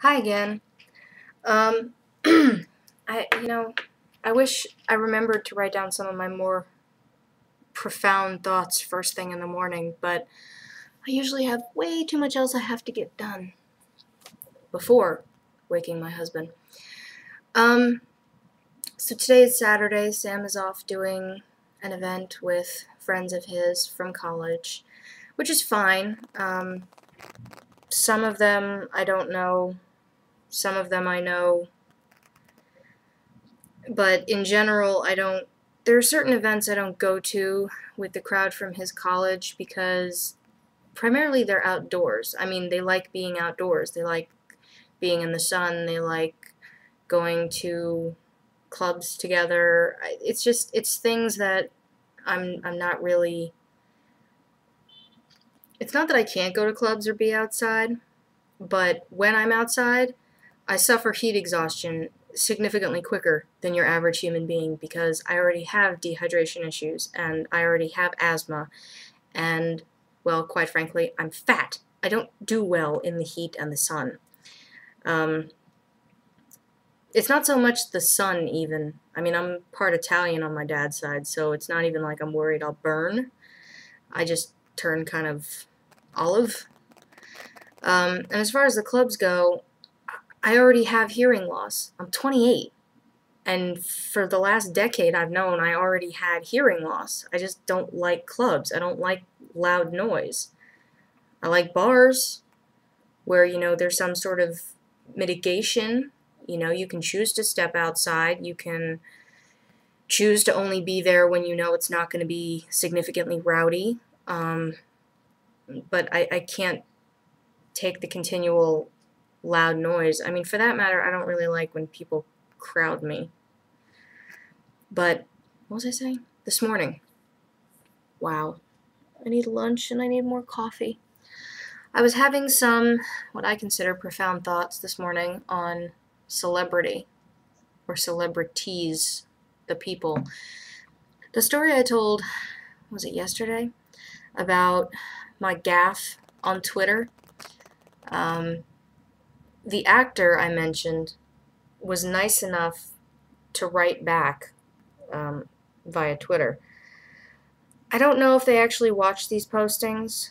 Hi again. Um, I wish I remembered to write down some of my more profound thoughts first thing in the morning, but I usually have way too much else I have to get done before waking my husband. Um, so today is Saturday. Sam is off doing an event with friends of his from college, which is fine. Some of them I don't know, some of them I know. But in general, there are certain events I don't go to with the crowd from his college because primarily they're outdoors. I mean, they like being outdoors. They like being in the sun. They like going to clubs together. It's things that I'm not really. It's not that I can't go to clubs or be outside, but when I'm outside, I suffer heat exhaustion significantly quicker than your average human being because I already have dehydration issues and I already have asthma and, well, quite frankly, I'm fat. I don't do well in the heat and the sun. Um, it's not so much the sun, even. I mean, I'm part Italian on my dad's side, so it's not even like I'm worried I'll burn. I just turn kind of olive. And as far as the clubs go, I already have hearing loss. I'm 28. And for the last decade I've known I already had hearing loss. I just don't like clubs. I don't like loud noise. I like bars where, there's some sort of mitigation. You can choose to step outside. You can choose to only be there when you know it's not going to be significantly rowdy. But I can't take the continual loud noise. I mean, for that matter, I don't really like when people crowd me. But, what was I saying? This morning. Wow. I need lunch and I need more coffee. I was having some, what I consider profound thoughts this morning on celebrity, or celebrities, the people. The story I told, was it yesterday? About my gaffe on Twitter. The actor I mentioned was nice enough to write back via Twitter. I don't know if they actually watch these postings.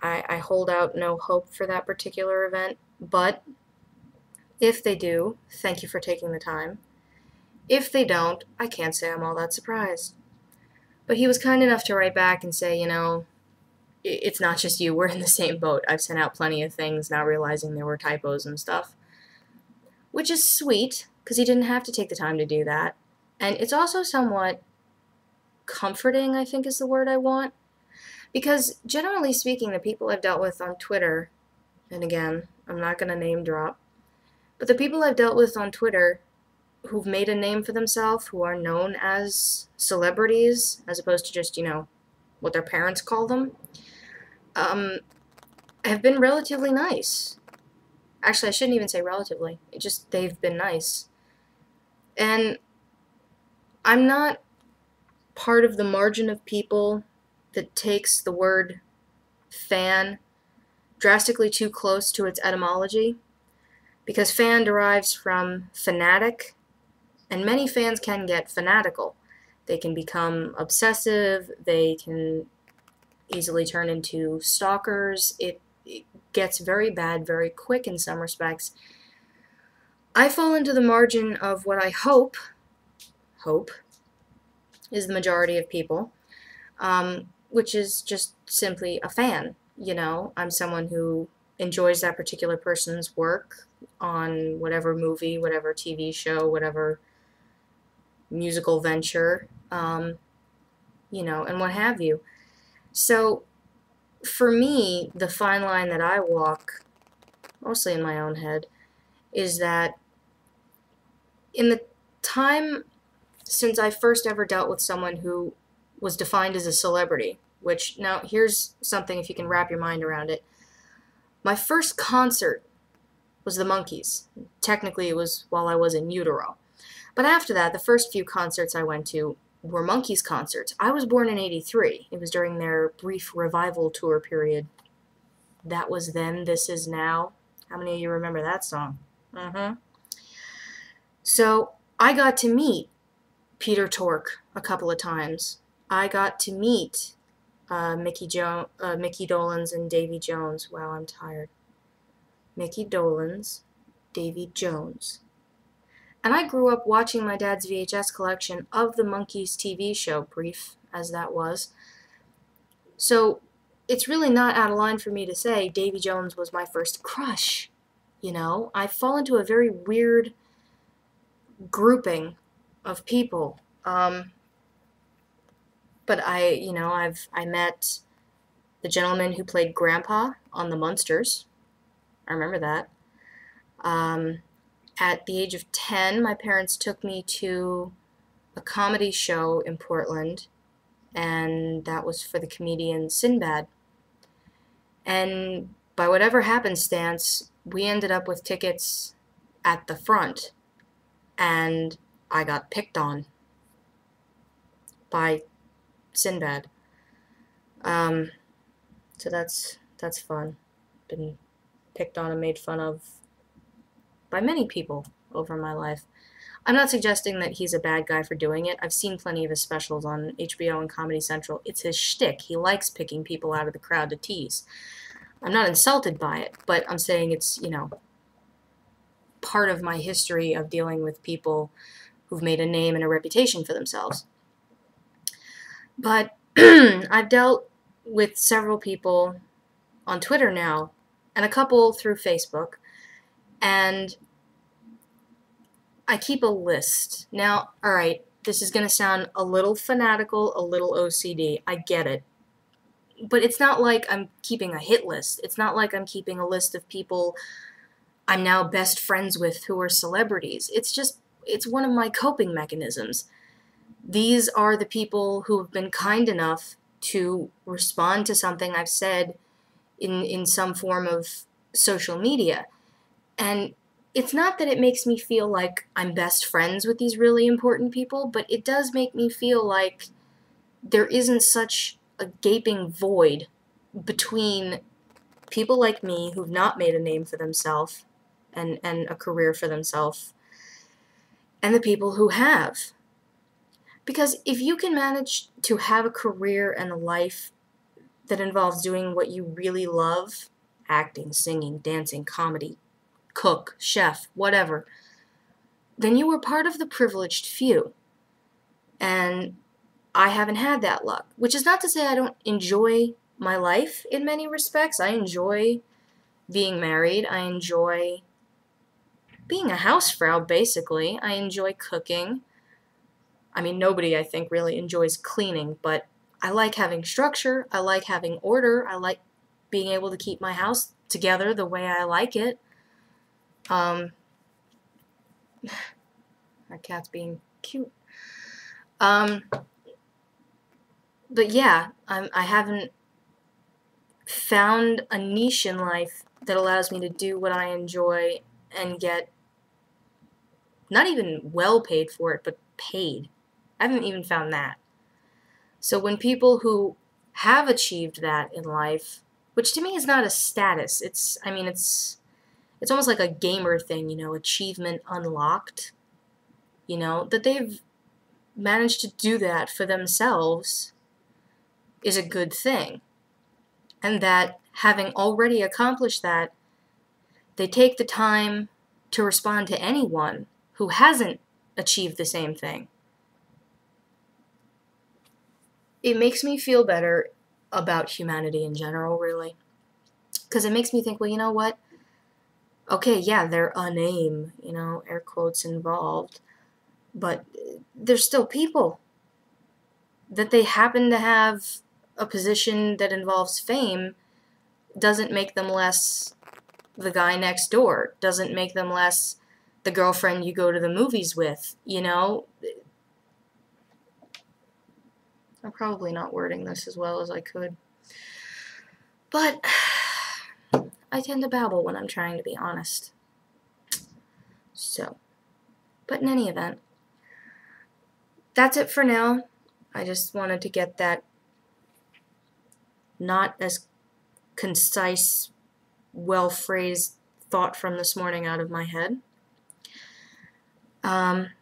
I hold out no hope for that particular event, but if they do, thank you for taking the time. If they don't, I can't say I'm all that surprised. But he was kind enough to write back and say, it's not just you, we're in the same boat. I've sent out plenty of things, not realizing there were typos and stuff. Which is sweet, because he didn't have to take the time to do that. And it's also somewhat comforting, I think is the word I want. Because generally speaking, the people I've dealt with on Twitter, and again, I'm not going to name drop, but the people I've dealt with on Twitter who've made a name for themselves, who are known as celebrities, as opposed to just, what their parents call them, have been relatively nice. Actually, I shouldn't even say relatively. They've been nice. And I'm not part of the margin of people that takes the word fan drastically too close to its etymology, because fan derives from fanatic, and many fans can get fanatical. They can become obsessive, they can easily turn into stalkers. It gets very bad very quick in some respects. I fall into the margin of what I hope is the majority of people, which is just simply a fan. I'm someone who enjoys that particular person's work on whatever movie, whatever TV show, whatever musical venture, and what have you. So, for me, the fine line that I walk, mostly in my own head, is that in the time since I first ever dealt with someone who was defined as a celebrity, which, now, here's something if you can wrap your mind around it. My first concert was the Monkees. Technically, it was while I was in utero. But after that, the first few concerts I went to were Monkees concerts. I was born in '83. It was during their brief revival tour period. That was then, this is now. How many of you remember that song? So I got to meet Peter Tork a couple of times. I got to meet Mickey Dolenz and Davy Jones. Wow, I'm tired. Mickey Dolenz, Davy Jones. And I grew up watching my dad's VHS collection of the Monkees TV show, brief as that was. So it's really not out of line for me to say Davy Jones was my first crush. You know, I fall into a very weird grouping of people. But I met the gentleman who played Grandpa on the Munsters. I remember that. At the age of 10, my parents took me to a comedy show in Portland, and that was for the comedian Sinbad. And by whatever happenstance, we ended up with tickets at the front, and I got picked on by Sinbad. So that's fun. Been picked on and made fun of by many people over my life. I'm not suggesting that he's a bad guy for doing it. I've seen plenty of his specials on HBO and Comedy Central. It's his shtick. He likes picking people out of the crowd to tease. I'm not insulted by it, but I'm saying it's, part of my history of dealing with people who've made a name and a reputation for themselves. But I've dealt with several people on Twitter now, and a couple through Facebook, and I keep a list. Now, alright, this is going to sound a little fanatical, a little OCD. I get it. But it's not like I'm keeping a hit list. It's not like I'm keeping a list of people I'm now best friends with who are celebrities. It's one of my coping mechanisms. These are the people who have been kind enough to respond to something I've said in some form of social media. And it's not that it makes me feel like I'm best friends with these really important people, but it does make me feel like there isn't such a gaping void between people like me who've not made a name for themselves and a career for themselves and the people who have. Because if you can manage to have a career and a life that involves doing what you really love, acting, singing, dancing, comedy, cook, chef, whatever, then you were part of the privileged few. And I haven't had that luck, which is not to say I don't enjoy my life in many respects. I enjoy being married. I enjoy being a housefrau, basically. I enjoy cooking. I mean, nobody, I think, really enjoys cleaning, but I like having structure. I like having order. I like being able to keep my house together the way I like it. My cat's being cute. But yeah, I haven't found a niche in life that allows me to do what I enjoy and get not even well paid for it, but paid. I haven't even found that. So when people who have achieved that in life, which to me is not a status, it's almost like a gamer thing, achievement unlocked, that they've managed to do that for themselves is a good thing. And that having already accomplished that, they take the time to respond to anyone who hasn't achieved the same thing. It makes me feel better about humanity in general, really. Because it makes me think, well, you know what? Okay, yeah, they're a name, air quotes involved. But they're still people. That they happen to have a position that involves fame doesn't make them less the guy next door. Doesn't make them less the girlfriend you go to the movies with, I'm probably not wording this as well as I could. But I tend to babble when I'm trying to be honest. So, but in any event, that's it for now. I just wanted to get that not as concise, well-phrased thought from this morning out of my head. I'm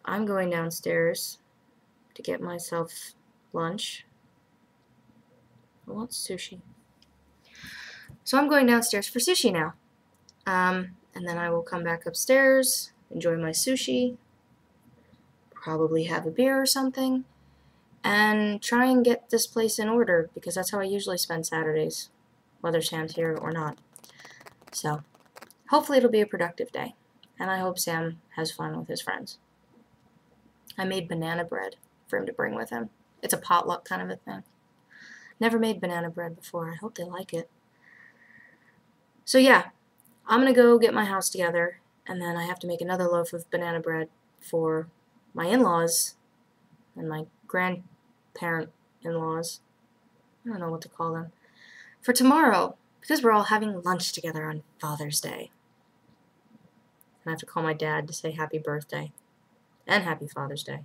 going downstairs to get myself lunch. I want sushi. So I'm going downstairs for sushi now. And then I will come back upstairs, enjoy my sushi, probably have a beer or something, and try and get this place in order, because that's how I usually spend Saturdays, whether Sam's here or not. So, hopefully it'll be a productive day, and I hope Sam has fun with his friends. I made banana bread for him to bring with him. It's a potluck kind of a thing. Never made banana bread before. I hope they like it. So yeah, I'm going to go get my house together, and then I have to make another loaf of banana bread for my in-laws and my grandparent in-laws. I don't know what to call them. For tomorrow, because we're all having lunch together on Father's Day. And I have to call my dad to say happy birthday and happy Father's Day.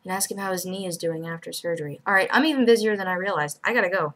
And ask him how his knee is doing after surgery. Alright, I'm even busier than I realized. I gotta go.